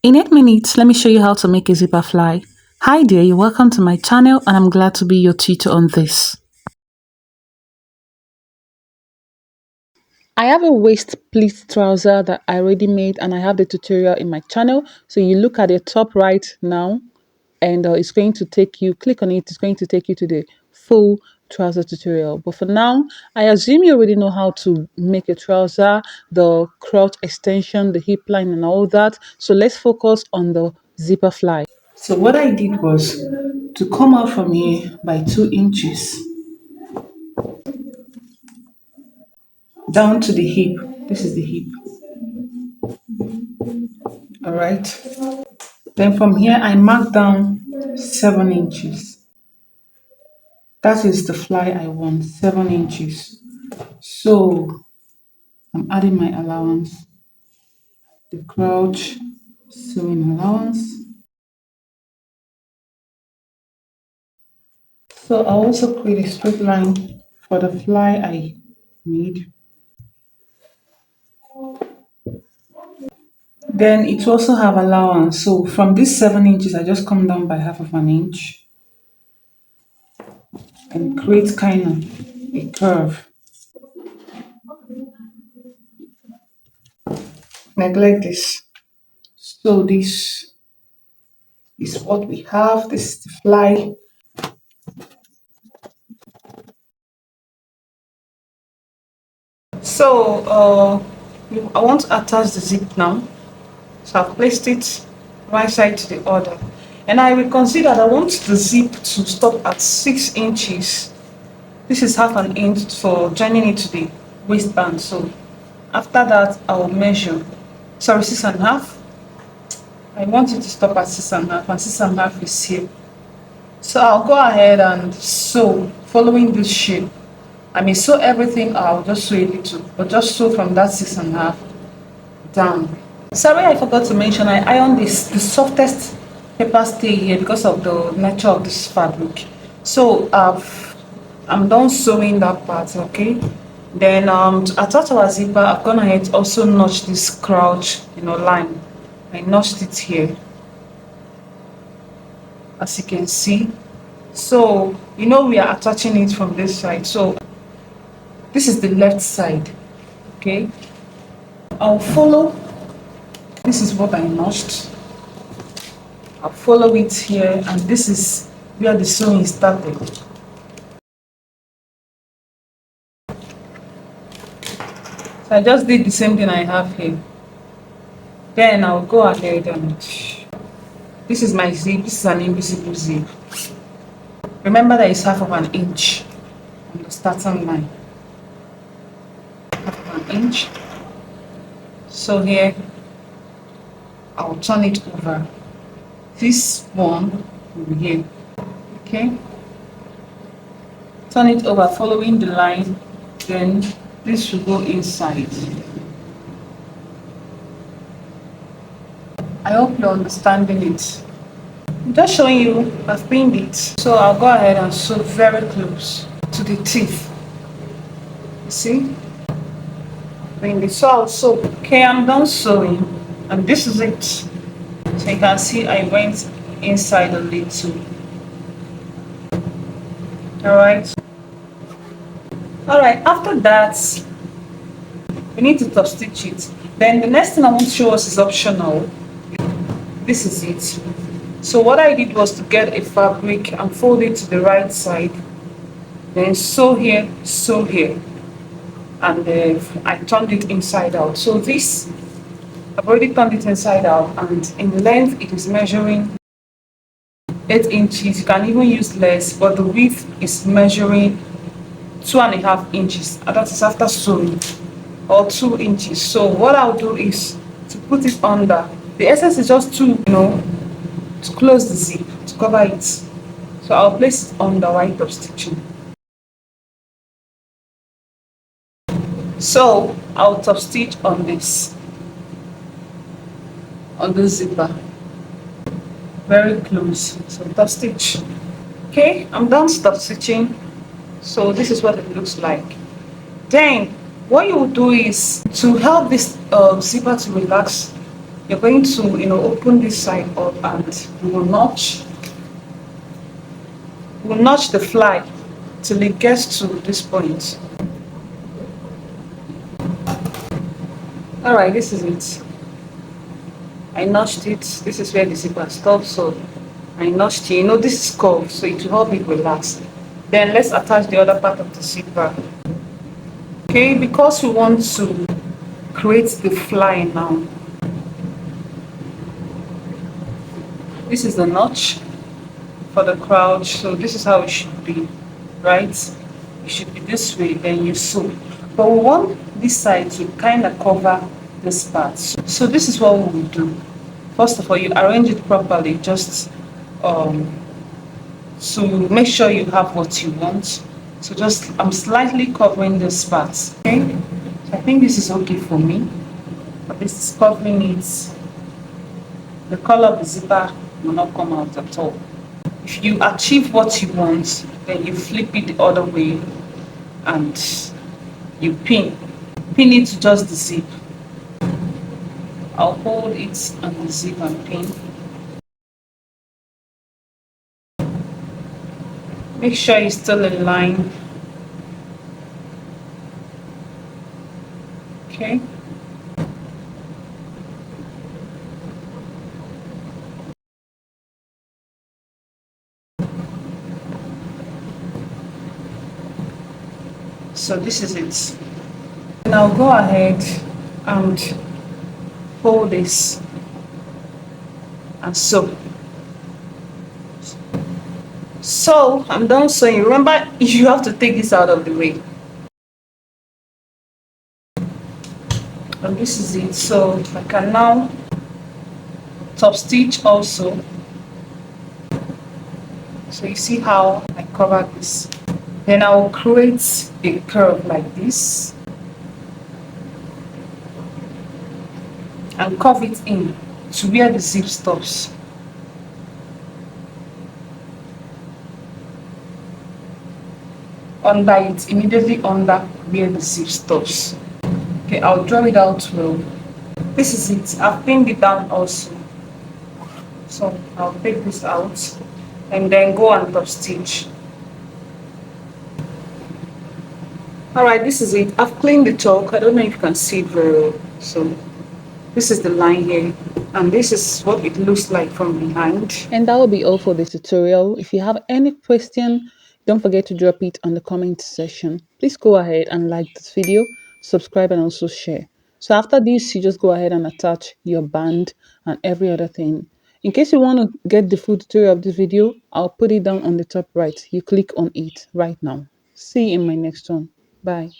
In 8 minutes, let me show you how to make a zipper fly. Hi there, you're welcome to my channel and I'm glad to be your tutor on this. I have a waist pleat trouser that I already made and I have the tutorial in my channel. So you look at the top right now and it's going to take you, click on it, it's going to take you to the full trouser tutorial. But for now, I assume you already know how to make a trouser, the crotch extension, the hip line and all that. So let's focus on the zipper fly. So what I did was to come out from here by 2 inches down to the hip. This is the hip. All right. Then from here, I mark down 7 inches. That is the fly I want, 7 inches. So I'm adding my allowance, the crouch, sewing allowance. So I also create a straight line for the fly I made. Then it also have allowance. So from this 7 inches, I just come down by half of an inch and create kind of a curve. Like this. So this is what we have. This is the fly. So I want to attach the zip now. So I've placed it right side to the other. And I will consider that I want the zip to stop at 6 inches. This is half an inch for joining it to the waistband. So after that, I will measure. Sorry, 6.5. I want it to stop at 6.5, and 6.5 is here. So I'll go ahead and sew following this shape. I may sew everything, I'll just sew a little, but just sew from that 6.5 down. Sorry, I forgot to mention I ironed this the softest paper stay here because of the nature of this fabric. So I'm done sewing that part, okay? Then to attach our zipper, I've gone ahead to also notch this crouch, line. I notched it here, as you can see. So we are attaching it from this side. So this is the left side, okay? I'll follow. This is what I notched. I'll follow it here, and this is where the sewing started. So I just did the same thing I have here. Then I'll go ahead and this is my zip. This is an invisible zip. Remember that it's half of an inch on the starting line. Half of an inch. So here I'll turn it over. This one will be here. Okay. Turn it over following the line. Then this should go inside. I hope you're understanding it. I'm just showing you, I've pinned it. So I'll go ahead and sew very close to the teeth. See? Pinned it. So I'll sew. Okay, I'm done sewing. And this is it. So you can see I went inside a little. Alright. Alright, after that, we need to top stitch it. Then the next thing I want to show us is optional. This is it. So what I did was to get a fabric and fold it to the right side, then sew here, and I turned it inside out. So this, I've already turned it inside out, and in length it is measuring 8 inches. You can even use less, but the width is measuring 2.5 inches, and that is after sewing, or 2 inches. So what I'll do is to put it under. The excess is just to close the zip, to cover it. So I'll place it under while top stitching. So I'll top stitch on this, on the zipper, very close. So top stitch. Okay, I'm done top stitching. So this is what it looks like. Then what you will do is to help this zipper to relax. You're going to, open this side up and you will notch the fly till it gets to this point. All right, this is it. I notched it. This is where the zipper stops. So I notched it. This is curved, so it will help it relax. Then let's attach the other part of the zipper. Okay, because we want to create the fly now. This is the notch for the crouch. So this is how it should be, right? It should be this way, then you sew. But we want this side to kind of cover this part. So this is what we will do. First of all, you arrange it properly, just um, to make sure you have what you want. So just, I'm slightly covering this part, okay? So I think this is okay for me. But this is covering it. The color of the zipper will not come out at all. If you achieve what you want, then you flip it the other way and you pin it to just the zip. I'll hold it and the zip and pin. Make sure it's still in line. Okay. So this is it. And I'll go ahead and fold this and sew. So I'm done sewing. Remember, you have to take this out of the way. And this is it. So I can now top stitch also. So you see how I cover this. Then I will create a curve like this and curve it in to where the zip stops. Under it, immediately under where the zip stops. Okay, I'll draw it out well. This is it. I've pinned it down also. So I'll take this out and then go and top stitch. Alright, this is it. I've cleaned the chalk. I don't know if you can see it very well. So this is the line here, and this is what it looks like from behind. And that will be all for the tutorial. If you have any question, don't forget to drop it on the comment section. Please go ahead and like this video, subscribe and also share. So after this, you just go ahead and attach your band and every other thing. In case you want to get the full tutorial of this video, I'll put it down on the top right. You click on it right now. See you in my next one. Bye.